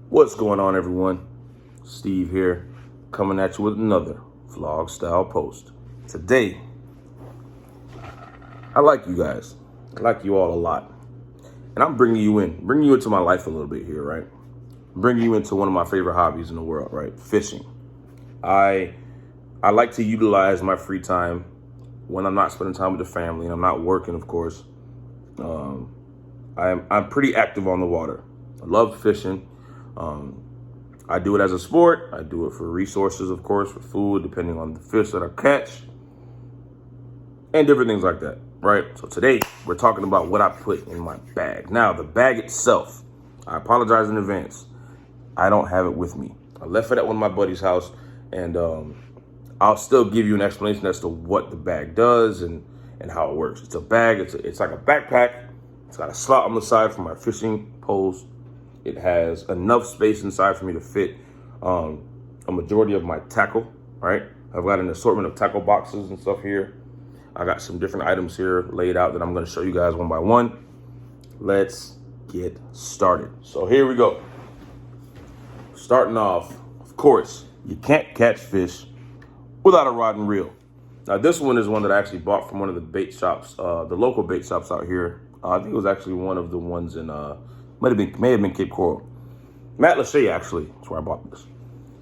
What's going on, everyone? Steve here, coming at you with another vlog style post. Today, I like you guys. I like you all a lot. And I'm bringing you into my life a little bit here, right? Bringing you into one of my favorite hobbies in the world, right? Fishing. I like to utilize my free time when I'm not spending time with the family and I'm not working, of course. I'm pretty active on the water. I love fishing. I do it as a sport. I do it for resources, of course, for food, depending on the fish that I catch, and different things like that, right? So today, we're talking about what I put in my bag. Now, the bag itself, I apologize in advance. I don't have it with me. I left it at one of my buddy's house, and I'll still give you an explanation as to what the bag does and how it works. It's a bag. It's like a backpack. It's got a slot on the side for my fishing poles. It has enough space inside for me to fit a majority of my tackle, right? I've got an assortment of tackle boxes and stuff here. I got some different items here laid out that I'm gonna show you guys one by one. Let's get started. So here we go. Starting off, of course, you can't catch fish without a rod and reel. Now this one is one that I actually bought from one of the bait shops, the local bait shops out here. I think it was actually one of the ones in, may have been Cape Coral. Matt Lachey, actually, that's where I bought this.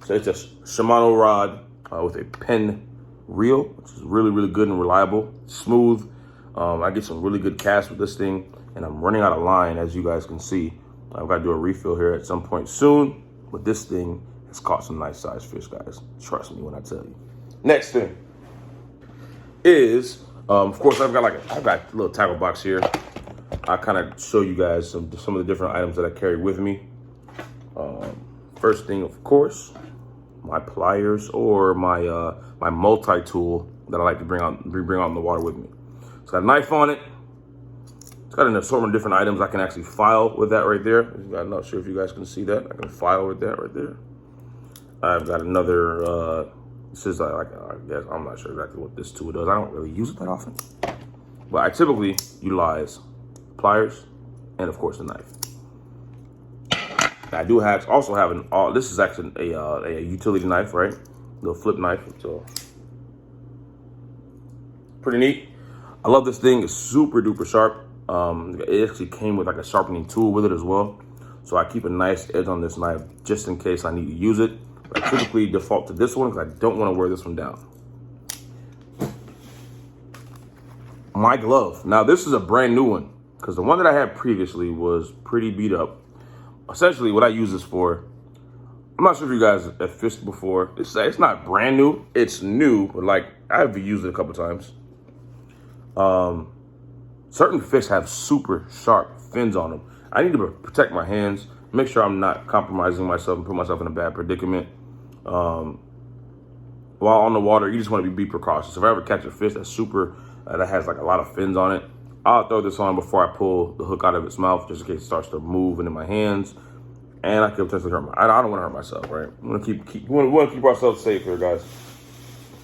So it's a Shimano rod with a pen reel, which is really, really good and reliable, smooth. I get some really good casts with this thing, and I'm running out of line, as you guys can see. I've got to do a refill here at some point soon, but this thing has caught some nice sized fish, guys. Trust me when I tell you. Next thing is, of course, I've got a little tackle box here. I kind of show you guys some of the different items that I carry with me. First thing, of course, my pliers or my multi-tool that I like to bring out in the water with me. It's got a knife on it. It's got an assortment of different items. I can actually file with that right there. I'm not sure if you guys can see that. I can file with that right there. I've got another, this is I guess, I'm not sure exactly what this tool does. I don't really use it that often. But I typically utilize pliers and, of course, the knife. I do also have this is actually a utility knife, right? Little flip knife. So pretty neat. I love this thing. It's super duper sharp. It actually came with like a sharpening tool with it as well. So I keep a nice edge on this knife just in case I need to use it. But I typically default to this one because I don't want to wear this one down. My glove. Now this is a brand new one, because the one that I had previously was pretty beat up. Essentially, what I use this for, I'm not sure if you guys have fished before. It's not brand new. It's new, but like I've used it a couple times. Certain fish have super sharp fins on them. I need to protect my hands, make sure I'm not compromising myself and put myself in a bad predicament. While on the water, you just want to be precautious. If I ever catch a fish that's that has like a lot of fins on it, I'll throw this on before I pull the hook out of its mouth, just in case it starts to move into my hands, and I could potentially hurt I don't want to hurt myself, right? We want to keep ourselves safe here, guys.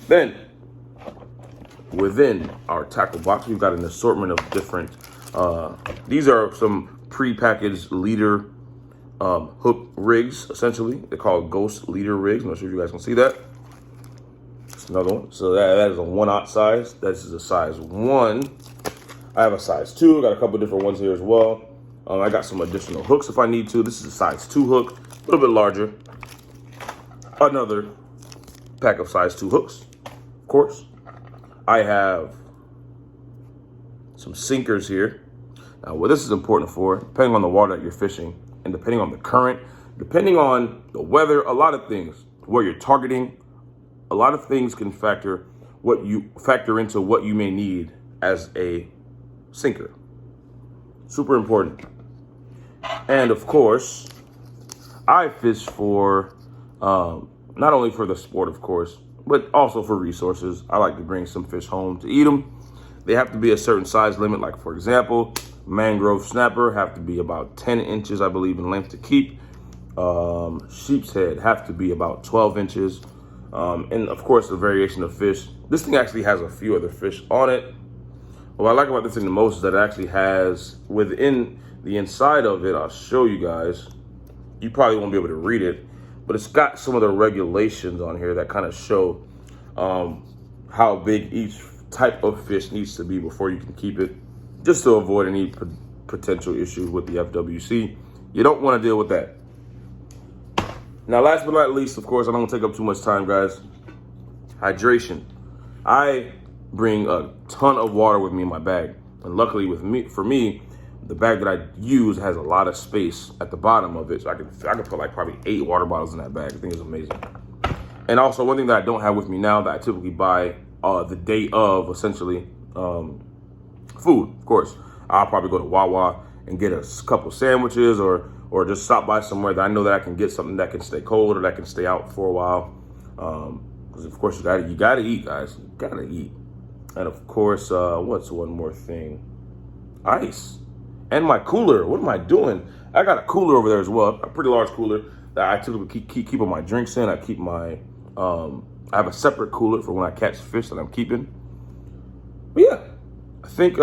Then, within our tackle box, we've got an assortment of different. These are some pre-packaged leader hook rigs. Essentially, they're called Ghost leader rigs. I'm not sure if you guys can see that. It's another one. So that is a 1/0 size. This is a size 1. I have a size 2. I got a couple different ones here as well. I got some additional hooks if I need to. This is a size 2 hook, a little bit larger. Another pack of size 2 hooks, of course. I have some sinkers here. Now, what this is important for, depending on the water that you're fishing, and depending on the current, depending on the weather, a lot of things, where you're targeting, a lot of things can factor into what you may need as a sinker. Super important. And of course, I fish for not only for the sport, of course, but also for resources. I like to bring some fish home to eat them. They have to be a certain size limit. Like, for example, mangrove snapper have to be about 10 inches, I believe, in length to keep. Sheep's head have to be about 12 inches. And of course, the variation of fish. This thing actually has a few other fish on it. What I like about this thing the most is that it actually has, within the inside of it, I'll show you guys, you probably won't be able to read it, but it's got some of the regulations on here that kind of show how big each type of fish needs to be before you can keep it, just to avoid any potential issues with the FWC. You don't want to deal with that. Now, last but not least, of course, I don't want to take up too much time, guys. Hydration. I bring a ton of water with me in my bag, and luckily for me, the bag that I use has a lot of space at the bottom of it, so I can put like probably 8 water bottles in that bag. I think it's amazing. And also, one thing that I don't have with me now that I typically buy the day of, essentially, food. Of course, I'll probably go to Wawa and get a couple sandwiches, or just stop by somewhere that I know that I can get something that can stay cold or that can stay out for a while. Because of course you gotta eat, guys. You gotta eat. And of course, what's one more thing? Ice. And my cooler. What am I doing? I got a cooler over there as well, a pretty large cooler that I typically keep my drinks in. I keep my I have a separate cooler for when I catch fish that I'm keeping. But yeah, I think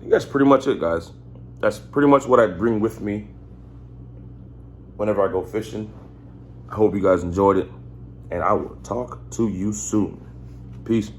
that's pretty much it, guys. That's pretty much what I bring with me whenever I go fishing. I hope you guys enjoyed it, and I will talk to you soon. Peace.